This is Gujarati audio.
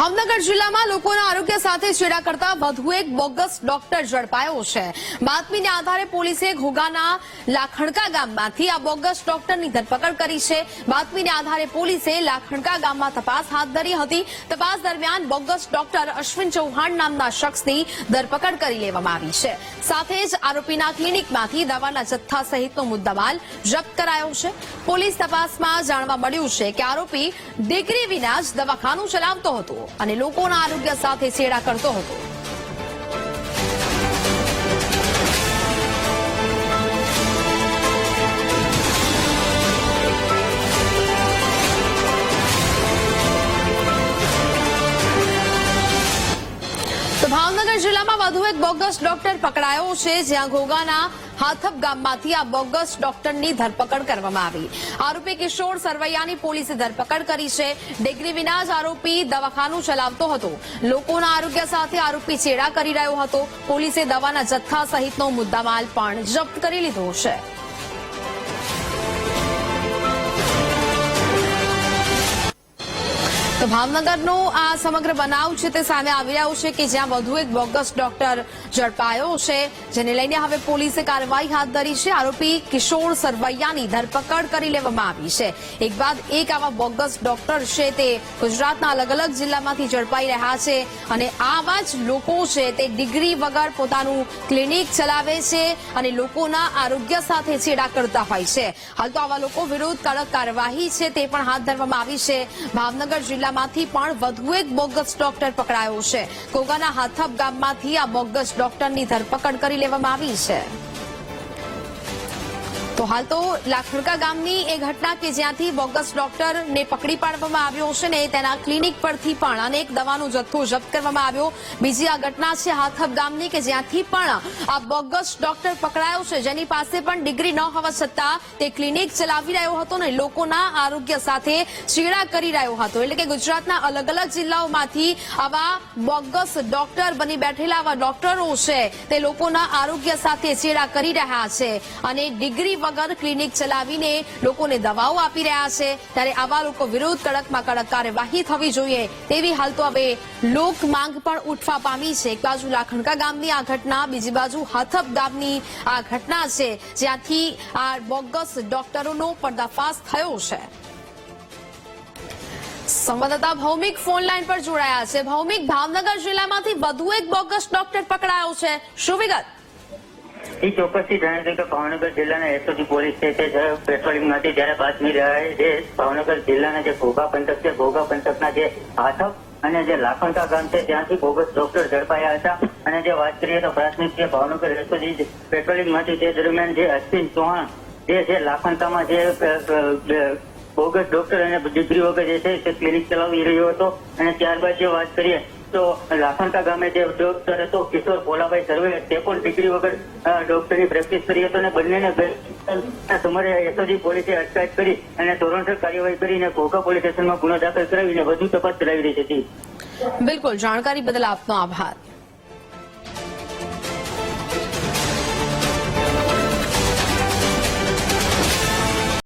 ભાવનગર જિલ્લામાં લોકોના આરોગ્ય સાથે છેડા કરતા વધુ એક બોગસ ડોક્ટર ઝડપાયો છે। બાતમીના આધારે પોલીસે ઘોઘાના લાખણકા ગામમાંથી આ બોગસ ડોક્ટરની ધરપકડ કરી છે। બાતમીના આધારે પોલીસે લાખણકા ગામમાં તપાસ હાથ ધરી હતી। તપાસ દરમિયાન બોગસ ડોક્ટર અશ્વિન ચૌહાણ નામના શખ્સની ધરપકડ કરી લેવામાં આવી છે। સાથે જ આરોપીના ક્લિનિકમાંથી દવાના જથ્થા સહિતનો મુદ્દામાલ જપ્ત કરાયો છે। પોલીસ તપાસમાં જાણવા મળ્યું છે કે આરોપી ડિગ્રી વિના જ દવાખાનું ચલાવતો હતો અને લોકોના આરોગ્ય સાથે છેડા કરતો હતો। તો ભાવનગર જિલ્લામાં વધુ એક બોગસ ડોક્ટર પકડાયો છે, જ્યાં ઘોઘાના હાથપ ગામમાંથી આ બોગસ ડોક્ટરની ધરપકડ કરવામાં આવી। આરોપી કિશોર સરવૈયાની પોલીસે ધરપકડ કરી છે। ડિગ્રી વિના જ આરોપી દવાખાનું ચલાવતો હતો। લોકોના આરોગ્ય સાથે આરોપી છેડા કરી રહ્યો હતો। પોલીસે દવાના જથ્થા સહિતનો મુદ્દામાલ પણ જપ્ત કરી લીધો છે। તો ભાવનગરનો આ સમગ્ર બનાવ છે તે સામે આવી રહ્યો છે કે જ્યાં વધુ એક બોગસ ડોક્ટર ઝડપાયો છે, જેને લઈને હવે પોલીસે કાર્યવાહી હાથ ધરી છે। આરોપી કિશોર સરવૈયાની ધરપકડ કરી લેવામાં આવી છે। એક બાદ એક આવા બોગસ ડોક્ટર છે તે ગુજરાતના અલગ અલગ જિલ્લામાંથી ઝડપાઈ રહ્યા છે અને આવા જ લોકો છે તે ડિગ્રી વગર પોતાનું ક્લિનિક ચલાવે છે અને લોકોના આરોગ્ય સાથે છેડા કરતા હોય છે। હાલ તો આવા લોકો વિરુદ્ધ કડક કાર્યવાહી છે તે પણ હાથ ધરવામાં આવી છે। ભાવનગર જિલ્લામાંથી પણ વધુ એક બોગસ ડોક્ટર પકડાયો છે। ઘોઘાના હાથપ ગામમાંથી આ બોગસ ડોક્ટરની ધરપકડ કરી લેવામાં આવી છે। તો હાલ તો લાખણકા ગામની એ ઘટના કે જ્યાંથી બોગસ ડોક્ટરને પકડી પાડવામાં આવ્યો છે ને તેના ક્લિનિક પરથી પણ અનેક દવાનો જથ્થો જપ્ત કરવામાં આવ્યો। બીજી આ ઘટના છે હાથપ ગામની કે જ્યાંથી પણ આ બોગસ ડોક્ટર પકડાયો છે, જેની પાસે પણ ડિગ્રી ન હોવા છતાં તે ક્લિનિક ચલાવી રહ્યો હતો ને લોકોના આરોગ્ય સાથે છેડા કરી રહ્યો હતો। એટલે કે ગુજરાતના અલગ અલગ જિલ્લાઓમાંથી આવા બોગસ ડોક્ટર બની બેઠેલા આવા ડોક્ટરો છે તે લોકોના આરોગ્ય સાથે છેડા કરી રહ્યા છે અને ડિગ્રી વગર ક્લિનિક ચલાવીને લોકોને દવાઓ આપી રહ્યા છે। ત્યારે આવા લોકો વિરુદ્ધ કડકમાં કડક કાર્યવાહી થવી જોઈએ તેવી હાલ તો હવે લોક માંગ પણ ઉઠવા પામી છે। એક બાજુ લાખણકા ગામની આ ઘટના, બીજી બાજુ હાથપ ગામની આ ઘટના છે જ્યાંથી આ બોગસ ડોક્ટરોનો પર્દાફાશ થયો છે। સંવાદદાતા ભૌમિક ફોન લાઈન પર જોડાયા છે। ભૌમિક, ભાવનગર જિલ્લામાંથી વધુ એક બોગસ ડોક્ટર પકડાયો છે, શું વિગત? એ ચોક્કસથી જણાવ્યું કે ભાવનગર જિલ્લાના એસઓજી પોલીસ સ્ટેશન પેટ્રોલિંગમાંથી જયારે બાતમી રહ્યા છે ભાવનગર જિલ્લાના જે ઘોઘા પંથક છે, ઘોઘા પંથકના જે હાથપ અને જે લાખણકા ગામ છે ત્યાંથી બોગસ ડોક્ટર ઝડપાયા હતા। અને જે વાત કરીએ તો પ્રાથમિક જે ભાવનગર એસઓજી પેટ્રોલિંગમાંથી તે દરમિયાન જે અશ્વિન ચૌહાણ જે છે લાખણકામાં જે બોગસ ડોક્ટર અને ડિગ્રી વગર જે છે તે ક્લિનિક ચલાવી રહ્યો હતો। અને ત્યારબાદ જે વાત કરીએ તો લાખણકા ગામે જે ડોક્ટર હતો કિશોર ભોલાભાઈ સરવૈયા તે પણ ડિગ્રી વગર ડોક્ટરની પ્રેક્ટિસ કરી હતો અને બંનેને સમરે એસઓજી પોલીસે અટકાયત કરી અને ધોરણસર કાર્યવાહી કરીને ઘોઘા પોલીસ સ્ટેશનમાં ગુનો દાખલ કરાવીને વધુ તપાસ ચલાવી રહી હતી। બિલકુલ, જાણકારી બદલ આપનો આભાર।